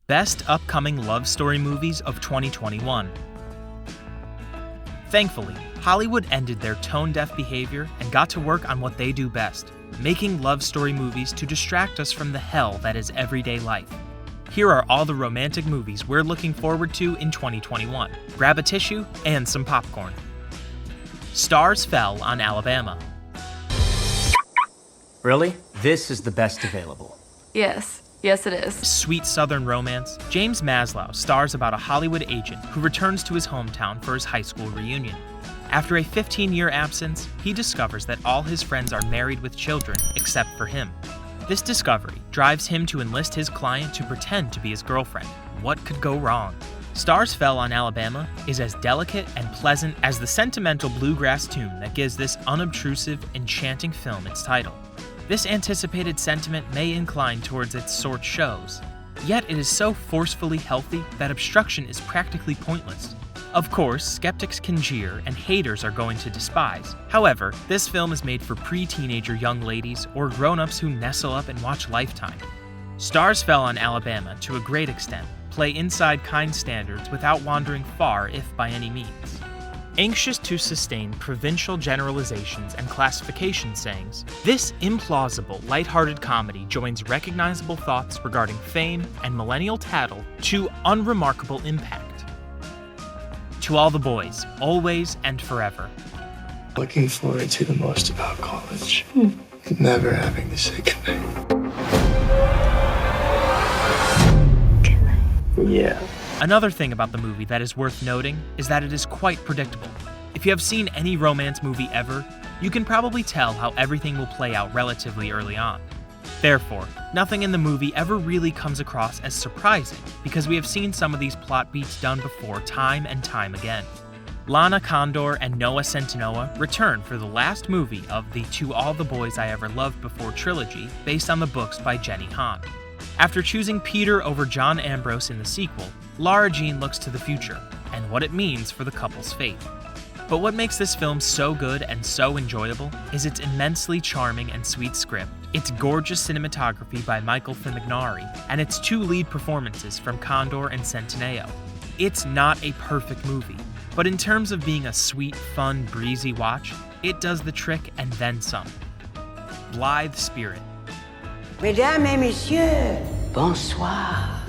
Best Upcoming Love Story Movies of 2021. Thankfully, Hollywood ended their tone-deaf behavior and got to work on what they do best, making love story movies to distract us from the hell that is everyday life. Here are all the romantic movies we're looking forward to in 2021. Grab a tissue and some popcorn. Stars Fell on Alabama. Really? This is the best available. Yes, it is. Sweet Southern romance. James Maslow stars about a Hollywood agent who returns to his hometown for his high school reunion. After a 15-year absence, he discovers that all his friends are married with children except for him. This discovery drives him to enlist his client to pretend to be his girlfriend. What could go wrong? Stars Fell on Alabama is as delicate and pleasant as the sentimental bluegrass tune that gives this unobtrusive, enchanting film its title. This anticipated sentiment may incline towards its sort shows, yet it is so forcefully healthy that obstruction is practically pointless. Of course, skeptics can jeer and haters are going to despise. However, this film is made for pre-teenager young ladies or grown-ups who nestle up and watch Lifetime. Stars Fell on Alabama, to a great extent, play inside kind standards without wandering far if by any means. Anxious to sustain provincial generalizations and classification sayings, this implausible, lighthearted comedy joins recognizable thoughts regarding fame and millennial tattle to unremarkable impact. To all the boys, always and forever. Looking forward to the most about college. Never having to say goodnight. Yeah. Another thing about the movie that is worth noting is that it is quite predictable. If you have seen any romance movie ever, you can probably tell how everything will play out relatively early on. Therefore, nothing in the movie ever really comes across as surprising because we have seen some of these plot beats done before time and time again. Lana Condor and Noah Centineo return for the last movie of the To All the Boys I Ever Loved Before trilogy based on the books by Jenny Han. After choosing Peter over John Ambrose in the sequel, Lara Jean looks to the future and what it means for the couple's fate. But what makes this film so good and so enjoyable is its immensely charming and sweet script, its gorgeous cinematography by Michael Fimagnari, and its two lead performances from Condor and Centineo. It's not a perfect movie, but in terms of being a sweet, fun, breezy watch, it does the trick and then some. Blithe Spirit. Mesdames et messieurs, bonsoir.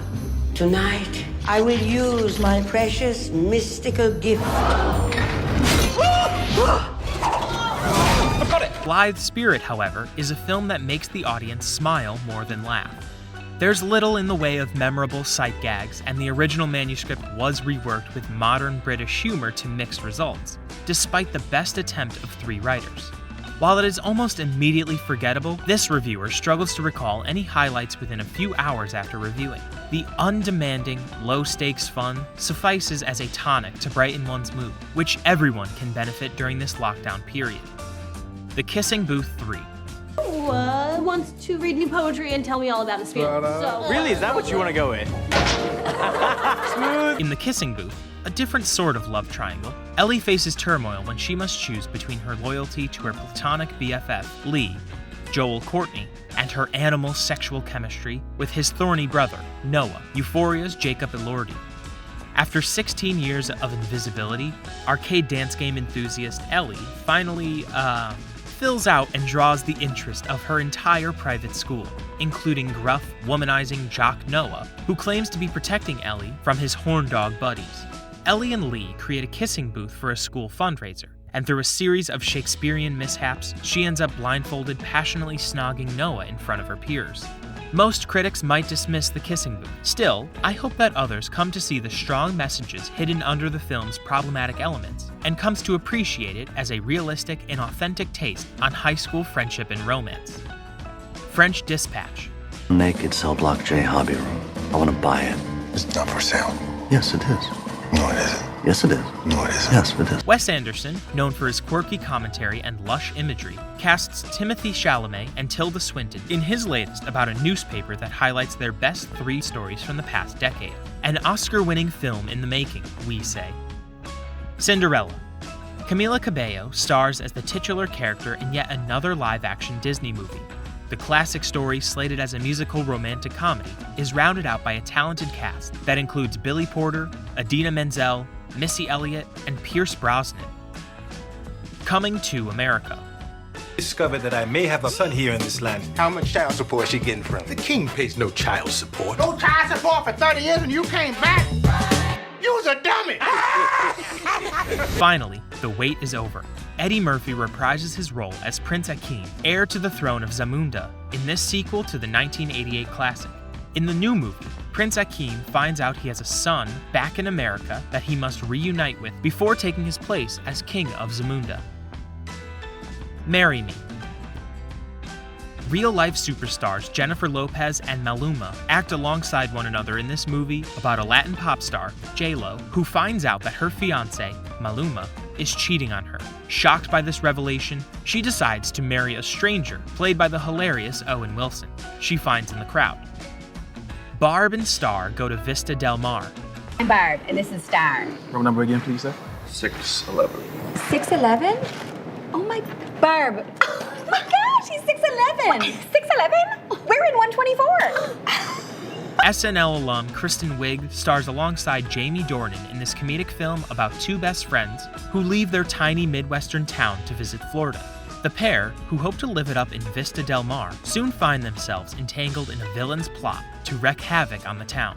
Tonight, I will use my precious mystical gift. I've got it! Blithe Spirit, however, is a film that makes the audience smile more than laugh. There's little in the way of memorable sight gags, and the original manuscript was reworked with modern British humor to mixed results, despite the best attempt of 3 writers. While it is almost immediately forgettable, this reviewer struggles to recall any highlights within a few hours after reviewing. The undemanding, low-stakes fun suffices as a tonic to brighten one's mood, which everyone can benefit during this lockdown period. The Kissing Booth 3. Wants to read me poetry and tell me all about his feelings. Really? Is that what you want to go with? In The Kissing Booth, a different sort of love triangle, Ellie faces turmoil when she must choose between her loyalty to her platonic BFF, Lee, Joel Courtney, and her animal sexual chemistry with his thorny brother, Noah, Euphoria's Jacob Elordi. After 16 years of invisibility, arcade dance game enthusiast Ellie finally, fills out and draws the interest of her entire private school, including gruff, womanizing jock Noah, who claims to be protecting Ellie from his horn dog buddies. Ellie and Lee create a kissing booth for a school fundraiser, and through a series of Shakespearean mishaps, she ends up blindfolded passionately snogging Noah in front of her peers. Most critics might dismiss the kissing booth. Still, I hope that others come to see the strong messages hidden under the film's problematic elements, and comes to appreciate it as a realistic and authentic taste on high school friendship and romance. French Dispatch. Naked cell block J hobby room. I want to buy it. It's not for sale. Yes, it is. No, it isn't. Yes, it is. No, it isn't. Yes, it is. Wes Anderson, known for his quirky commentary and lush imagery, casts Timothée Chalamet and Tilda Swinton in his latest about a newspaper that highlights their best 3 stories from the past decade. An Oscar-winning film in the making, we say. Cinderella. Camila Cabello stars as the titular character in yet another live-action Disney movie. The classic story, slated as a musical romantic comedy, is rounded out by a talented cast that includes Billy Porter, Idina Menzel, Missy Elliott, and Pierce Brosnan. Coming to America. Discovered that I may have a son here in this land. How much child support is she getting from? The king pays no child support. No child support for 30 years and you came back? You was a dummy! Finally, the wait is over. Eddie Murphy reprises his role as Prince Akeem, heir to the throne of Zamunda, in this sequel to the 1988 classic. In the new movie, Prince Akeem finds out he has a son back in America that he must reunite with before taking his place as king of Zamunda. Marry Me. Real-life superstars Jennifer Lopez and Maluma act alongside one another in this movie about a Latin pop star, J-Lo, who finds out that her fiancé, Maluma, is cheating on her. Shocked by this revelation, she decides to marry a stranger, played by the hilarious Owen Wilson, she finds in the crowd. Barb and Star go to Vista Del Mar. I'm Barb, and this is Star. Room number again, please, sir? 611. 6'11"? Oh my, Barb. Oh my gosh, he's 6'11". 6'11"? We're in 124. SNL alum Kristen Wiig stars alongside Jamie Dornan in this comedic film about two best friends who leave their tiny Midwestern town to visit Florida. The pair, who hope to live it up in Vista Del Mar, soon find themselves entangled in a villain's plot to wreak havoc on the town.